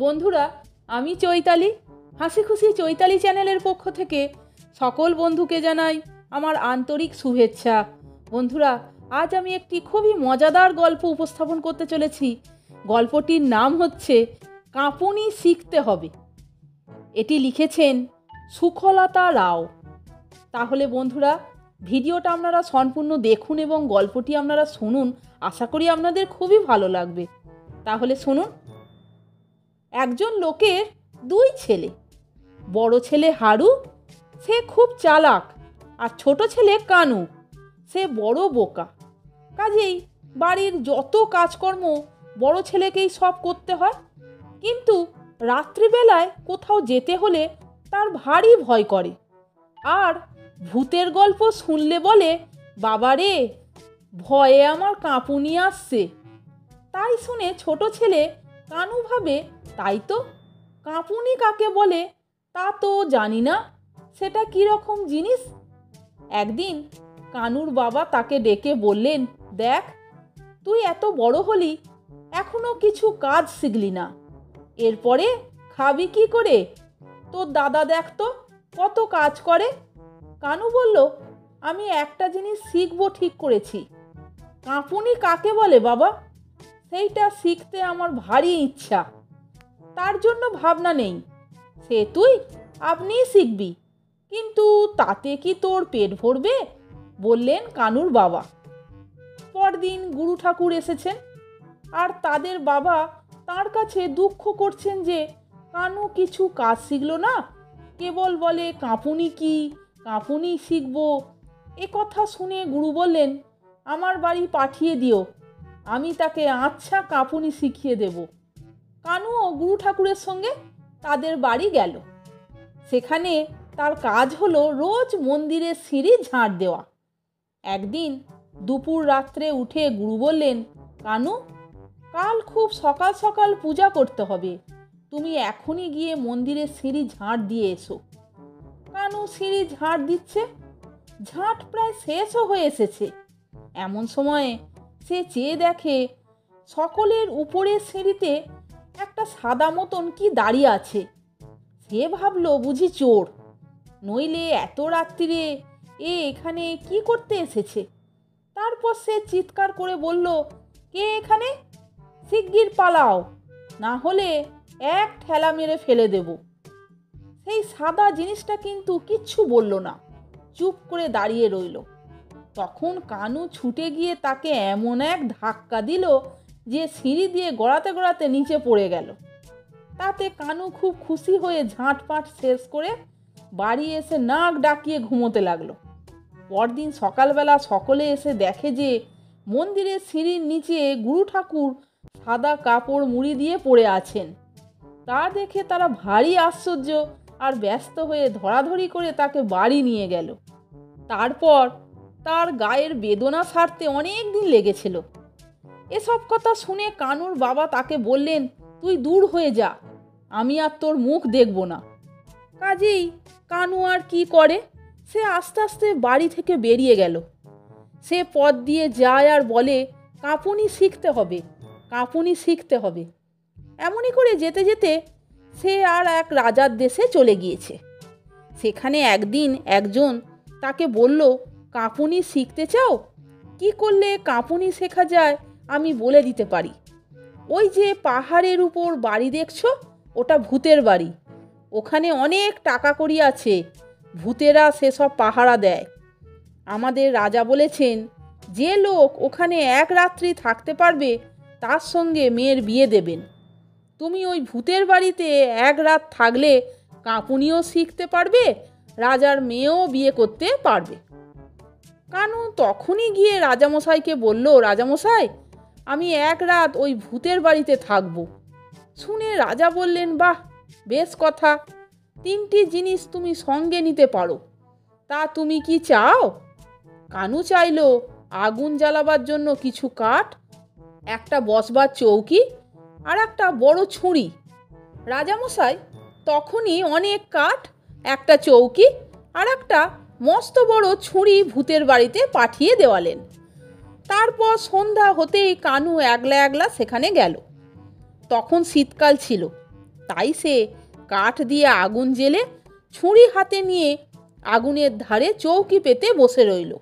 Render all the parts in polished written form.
বন্ধুরা, আমি চৈতালি, হাসি খুশি চৈতালি চ্যানেলের পক্ষ থেকে সকল বন্ধুকে জানাই আমার আন্তরিক শুভেচ্ছা। বন্ধুরা, আজ আমি একটি খুবই মজাদার গল্প উপস্থাপন করতে চলেছি। গল্পটির নাম হচ্ছে কাঁপুনি শিখতে হবে। এটি লিখেছেন সুখলতা রাও। তাহলে বন্ধুরা, ভিডিওটা আপনারা সম্পূর্ণ দেখুন এবং গল্পটি আপনারা শুনুন। আশা করি আপনাদের খুবই ভালো লাগবে। তাহলে শুনুন। একজন লোকের দুই ছেলে। বড় ছেলে হারু, সে খুব চালাক, আর ছোট ছেলে কানু, সে বড় বোকা। কাজেই বাড়ির যত কাজকর্ম বড় ছেলেকেই সব করতে হয়। কিন্তু রাত্রিবেলায় কোথাও যেতে হলে তার ভারী ভয় করে, আর ভূতের গল্প শুনলে বলে, বাবারে, ভয়ে আমার কাঁপুনি আসছে। তাই শুনে ছোট ছেলে কানু ভাবে, তাই তো, কাঁপুনি কাকে বলে তা তো জানি না, সেটা কীরকম জিনিস। একদিন কানুর বাবা তাকে ডেকে বললেন, দেখ, তুই এত বড় হলি, এখনো কিছু কাজ শিখলি না, এরপরে খাবি কি করে? তোর দাদা দেখ তো কত কাজ করে। কানু বলল, আমি একটা জিনিস শিখবো ঠিক করেছি। কাঁপুনি কাকে বলে বাবা, সেইটা শিখতে আমার ভারী ইচ্ছা। তার জন্য ভাবনা নেই, সে তুই আপনিই শিখবি। কিন্তু তাতে কি তোর পেট ভরবে? বললেন কানুর বাবা। পরদিন গুরু ঠাকুর এসেছেন, আর তাদের বাবা তার কাছে দুঃখ করছেন যে কানু কিছু কাজ শিখল না, কেবল বলে কাঁপুনি কি, কাঁপুনি শিখবো। এ কথা শুনে গুরু বললেন, আমার বাড়ি পাঠিয়ে দিও, আমি তাকে আচ্ছা কাঁপুনি শিখিয়ে দেব। কানুও গুরু ঠাকুরের সঙ্গে তাদের বাড়ি গেল। সেখানে তার কাজ হলো রোজ মন্দিরের সিঁড়ি ঝাঁট দেওয়া। একদিন দুপুর রাত্রে উঠে গুরু বললেন, কানু, কাল খুব সকাল সকাল পূজা করতে হবে, তুমি এখনই গিয়ে মন্দিরের সিঁড়ি ঝাঁট দিয়ে এসো। কানু সিঁড়ি ঝাঁট দিচ্ছে, ঝাঁট প্রায় শেষও হয়ে এসেছে। এমন সময়ে সে চেয়ে দেখে সকলের উপরের সিঁড়িতে একটা সাদা মতন কি দাঁড়িয়ে আছে। সে ভাবলো বুঝি চোর, নইলে এত রাত্রিরে এখানে কি করতে এসেছে। তারপর সে চিৎকার করে বলল, কে এখানে? শিগগির পালাও, না হলে এক ঠেলা মেরে ফেলে দেব। সেই সাদা জিনিসটা কিন্তু কিচ্ছু বলল না, চুপ করে দাঁড়িয়ে রইল। তখন কানু ছুটে গিয়ে তাকে এমন এক ধাক্কা দিল যে সিঁড়ি দিয়ে গড়াতে গড়াতে নিচে পড়ে গেল। তাতে কানু খুব খুশি হয়ে ঝাঁটপাট শেষ করে বাড়ি এসে নাক ডাকিয়ে ঘুমোতে লাগলো। পরদিন সকালবেলা সকলে এসে দেখে যে মন্দিরের সিঁড়ির নিচে গুরু ঠাকুর সাদা কাপড় মুড়ি দিয়ে পড়ে আছেন। তা দেখে তারা ভারী আশ্চর্য আর ব্যস্ত হয়ে ধরাধরি করে তাকে বাড়ি নিয়ে গেল। তারপর তার গায়ের বেদনা সারতে অনেক দিন লেগেছিল। এসব কথা শুনে কানুর বাবা তাকে বললেন, তুই দূর হয়ে যা, আমি আর তোর মুখ দেখব না। কাজেই কানু আর কি করে, সে আস্তে আস্তে বাড়ি থেকে বেরিয়ে গেল। সে পথ দিয়ে যায় আর বলে, কাঁপুনি শিখতে হবে, কাঁপুনি শিখতে হবে। এমনই করে যেতে যেতে সে আর এক রাজার দেশে চলে গিয়েছে। সেখানে একদিন একজন তাকে বলল, কাঁপুনি শিখতে চাও? কি করলে কাঁপুনি শেখা যায় আমি বলে দিতে পারি। ওই যে পাহাড়ের উপর বাড়ি দেখছো, ওটা ভূতের বাড়ি। ওখানে অনেক টাকা কড়ি আছে, ভূতেরা সেসব পাহারা দেয়। আমাদের রাজা বলেছেন, যে লোক ওখানে এক রাত্রি থাকতে পারবে তার সঙ্গে মেয়ের বিয়ে দেবেন। তুমি ওই ভূতের বাড়িতে এক রাত থাকলে কাঁপুনিও শিখতে পারবে, রাজার মেয়েও বিয়ে করতে পারবে। কানু তখনই গিয়ে রাজামশাইকে বলল, রাজামশাই, আমি এক রাত ওই ভূতের বাড়িতে থাকব। শুনে রাজা বললেন, বাহ, বেশ কথা, 3টি জিনিস তুমি সঙ্গে নিতে পারো, তা তুমি কি চাও? কানু চাইল আগুন জ্বালাবার জন্য কিছু কাঠ, একটা বসবার চৌকি, আর একটা বড় ছুরি। রাজামশাই তখনই অনেক কাঠ, একটা চৌকি আর একটা মস্ত বড় ছুরি ভূতের বাড়িতে পাঠিয়ে দেওয়ালেন। তারপর সন্ধ্যা হতেই কানু একলা একলা সেখানে গেল। তখন শীতকাল ছিল, তাই সে কাঠ দিয়ে আগুন জ্বেলে ছুরি হাতে নিয়ে আগুনের ধারে চৌকি পেতে বসে রইল।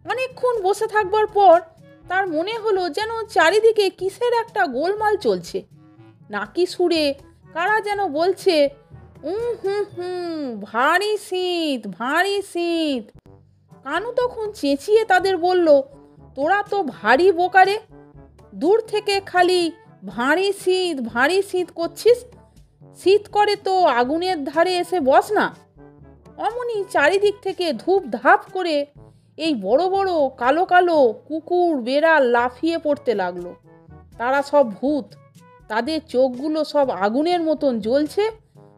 অনেকক্ষণ বসে থাকবার পর তার মনে হলো যেন চারিদিকে কিসের একটা গোলমাল চলছে। নাকি সুরে কারা যেন বলছে, ভারী শীত, ভারী শীত। কানু তখন চেঁচিয়ে তাদের বলল, তোরা তো ভারী বোকারে, দূর থেকে খালি ভারী শীত, ভারী শীত করছিস। শীত করে তো আগুনের ধারে এসে বস না। অমনি চারিদিক থেকে ধূপ ধাপ করে এই বড় বড় কালো কালো কুকুর বেড়াল লাফিয়ে পড়তে লাগলো। তারা সব ভূত, তাদের চোখগুলো সব আগুনের মতন জ্বলছে,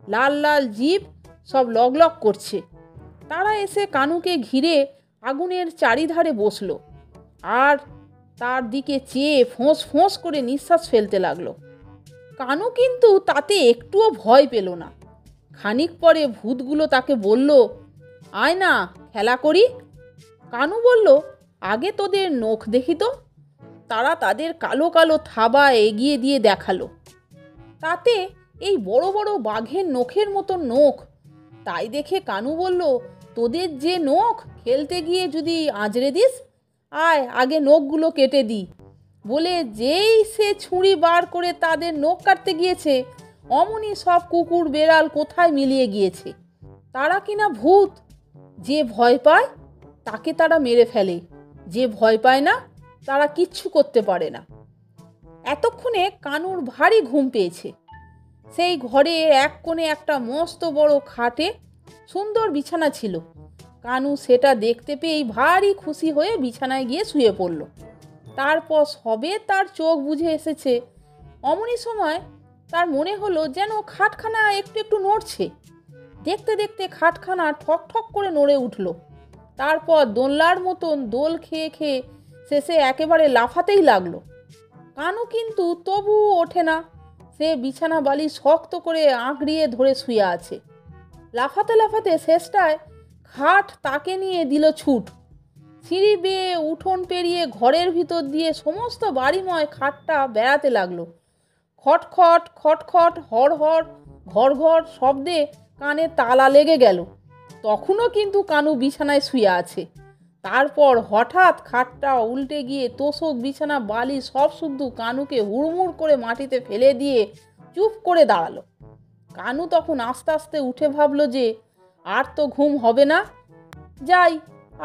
লাল লাল জিভ সব লগলগ করছে। তারা এসে কানুকে ঘিরে আগুনের চারিধারে বসলো আর তার দিকে চেয়ে ফোঁস ফোঁস করে নিঃশ্বাস ফেলতে লাগলো। কানু কিন্তু তাতে একটুও ভয় পেল না। খানিক পরে ভূতগুলো তাকে বলল, আয় না খেলা করি। কানু বলল, আগে তোদের নখ দেখি তো। তারা তাদের কালো কালো থাবা এগিয়ে দিয়ে দেখালো। তাতে এই বড় বড় বাঘের নখের মতো নখ। তাই দেখে কানু বলল, তোদের যে নখ, খেলতে গিয়ে যদি আঁচড়ে দিস, আয় আগে নখগুলো কেটে দিই। বলে যেই সে ছুরি বার করে তাদের নখ কাটতে গিয়েছে, অমনি সব কুকুর বেড়াল কোথায় মিলিয়ে গিয়েছে। তারা কিনা ভূত, যে ভয় পায় তাকে তারা মেরে ফেলে, যে ভয় পায় না তারা কিচ্ছু করতে পারে না। এতক্ষণে কানুর ভারী ঘুম পেয়েছে। সেই ঘরে এক কোণে একটা মস্ত বড় খাটে সুন্দর বিছানা ছিল। কানু সেটা দেখতে পেয়েই ভারী খুশি হয়ে বিছানায় গিয়ে শুয়ে পড়ল। তারপর সবে তার চোখ বুজে এসেছে, অমনি সময় তার মনে হলো যেন খাটখানা একটু একটু নড়ছে। দেখতে দেখতে খাটখানা ঠক ঠক করে নড়ে উঠল। তারপর দোলনার মতন দোল খেয়ে খেয়ে শেষে একেবারে লাফাতেই লাগলো। কানু কিন্তু তবুও ওঠে না। সে বিছানা বালি শক্ত করে আঁকড়িয়ে ধরে শুয়ে আছে। লাফাতে লাফাতে শেষটায় খাট তাকে নিয়ে দিল ছুট। সিঁড়ি বেয়ে উঠোন পেরিয়ে ঘরের ভিতর দিয়ে সমস্ত বাড়িময় খাটটা বেড়াতে লাগলো। খটখট খটখট হড় হড় ঘর ঘর শব্দে কানে তালা লেগে গেল। তখনও কিন্তু কানু বিছানায় শুয়ে আছে। তারপর হঠাৎ খাটটা উল্টে গিয়ে তোষক বিছানা বালি সব শুদ্ধ কানুকে হুড়মুড় করে মাটিতে ফেলে দিয়ে চুপ করে দাঁড়ালো। কানু তখন আস্তে আস্তে উঠে ভাবলো যে আর তো ঘুম হবে না, যাই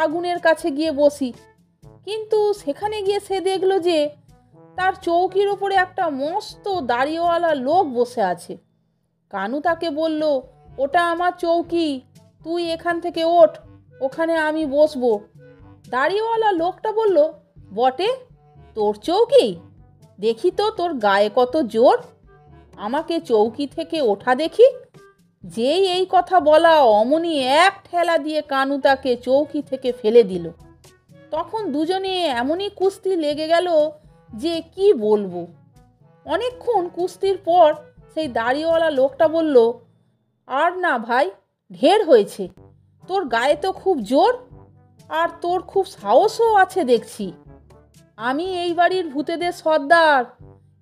আগুনের কাছে গিয়ে বসি। কিন্তু সেখানে গিয়ে সে দেখলো যে তার চৌকির ওপরে একটা মস্ত দাড়িওয়ালা লোক বসে আছে। কানু তাকে বলল, ওটা আমার চৌকি, তুই এখান থেকে ওঠ, ওখানে আমি বসবো। দাড়িওয়ালা লোকটা বলল, বটে, তোর চৌকি? দেখি তো তোর গায়ে কত জোর, আমাকে চৌকি থেকে ওঠা দেখি। যেই এই কথা বলা, অমনি এক ঠেলা দিয়ে কানু তাকে চৌকি থেকে ফেলে দিল। তখন দুজনে এমনই কুস্তি লেগে গেল যে কি বলবো। অনেকক্ষণ কুস্তির পর সেই দাড়িওয়ালা লোকটা বলল, আর না ভাই, ঢের হয়েছে, তোর গায়ে তো খুব জোর, আর তোর খুব সাহসও আছে দেখছি। আমি এই বাড়ির ভূতেদের সর্দার,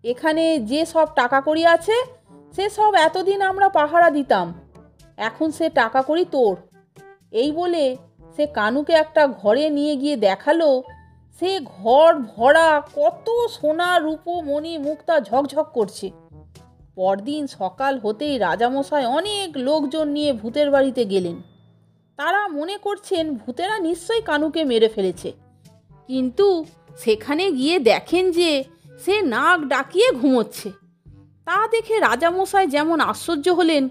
এখানে যে সব টাকা কড়ি আছে সে সব এতদিন আমরা পাহারা দিতাম, এখন সে টাকা কড়ি তোর। এই বলে সে কানুকে একটা ঘরে নিয়ে গিয়ে দেখালো। সে ঘর ভরা কত সোনা রূপো মণি মুক্তা ঝকঝক করছে। পরদিন সকাল হতেই রাজামশাই অনেক লোকজন নিয়ে ভূতের বাড়িতে গেলেন। তারা মনে করছেন ভূতেরা নিশ্চয়ই কানুকে মেরে ফেলেছে, কিন্তু সেখানে গিয়ে দেখেন যে সে নাক ডাকিয়ে ঘুমোচ্ছে। তা দেখে রাজামশাই যেমন আশ্চর্য হলেন,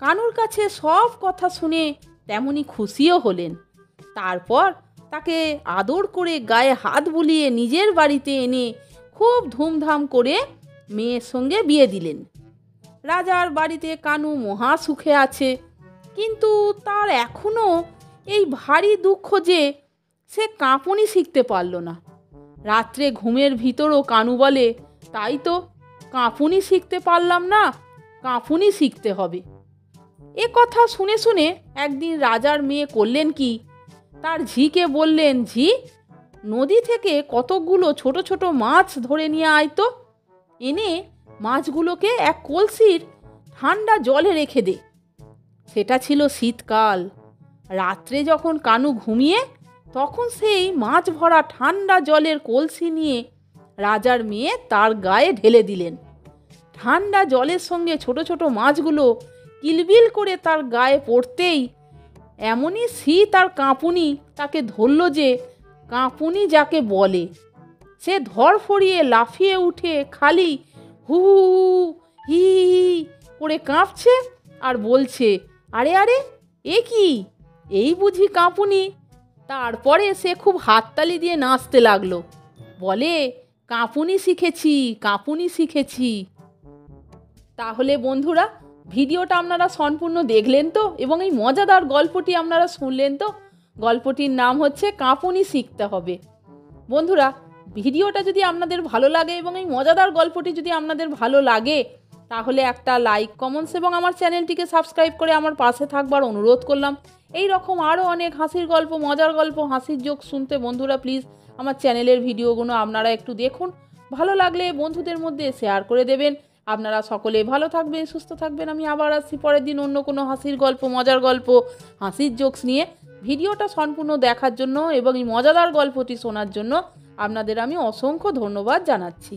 কানুর কাছে সব কথা শুনে তেমনি খুশিও হলেন। তারপর তাকে আদর করে গায়ে হাত বুলিয়ে নিজের বাড়িতে এনে খুব ধুমধাম করে মেয়ের সঙ্গে বিয়ে দিলেন। রাজার বাড়িতে কানু মহা সুখে আছে, কিন্তু তার এখনও এই ভারী দুঃখ যে সে কাঁপুনি শিখতে পারল না। রাত্রে ঘুমের ভিতরও কানু বলে, তাই তো, কাঁপুনি শিখতে পারলাম না, কাঁপুনি শিখতে হবে। এ কথা শুনে শুনে একদিন রাজার মেয়ে করলেন কি, তার ঝিকে বললেন, ঝি, নদী থেকে কতকগুলো ছোট ছোট মাছ ধরে নিয়ে আয় তো। এনে মাছগুলোকে এক কলসির ঠান্ডা জলে রেখে দে। সেটা ছিল শীতকাল। রাত্রে যখন কানু ঘুমিয়ে, তখন সেই মাছ ভরা ঠান্ডা জলের কলসি নিয়ে রাজার মেয়ে তার গায়ে ঢেলে দিলেন। ঠান্ডা জলের সঙ্গে ছোট ছোট মাছগুলো কিলবিল করে তার গায়ে পড়তেই এমনই শীত আর কাঁপুনি তাকে ধরল যে কাঁপুনি যাকে বলে। সে ধরফড়িয়ে লাফিয়ে উঠে খালি হু হি করে কাঁপছে আর বলছে, আরে আরে, এ কি, এই বুঝি কাঁপুনি? তারপরে সে খুব হাততালি দিয়ে নাচতে লাগলো, বলে, কাঁপুনি শিখেছি, কাঁপুনি শিখেছি। তাহলে বন্ধুরা, ভিডিওটা আপনারা সম্পূর্ণ দেখলেন তো, এবং এই মজাদার গল্পটি আপনারা শুনলেন তো? গল্পটির নাম হচ্ছে কাঁপুনি শিখতে হবে। বন্ধুরা, ভিডিওটা যদি আপনাদের ভালো লাগে এবং এই মজাদার গল্পটি যদি আপনাদের ভালো লাগে, তাহলে একটা লাইক, কমেন্টস এবং আমার চ্যানেলটিকে সাবস্ক্রাইব করে আমার পাশে থাকবার অনুরোধ করলাম। এই রকম আরও অনেক হাসির গল্প, মজার গল্প, হাসির জোক শুনতে বন্ধুরা প্লিজ আমার চ্যানেলের ভিডিওগুলো আপনারা একটু দেখুন। ভালো লাগলে বন্ধুদের মধ্যে শেয়ার করে দেবেন। আপনারা সকলে ভালো থাকবেন, সুস্থ থাকবেন। আমি আবার আসছি পরের দিন অন্য কোনো হাসির গল্প, মজার গল্প, হাসির জোকস নিয়ে। ভিডিওটা সম্পূর্ণ দেখার জন্য এবং এই মজাদার গল্পটি শোনার জন্য আপনাদের আমি অসংখ্য ধন্যবাদ জানাচ্ছি।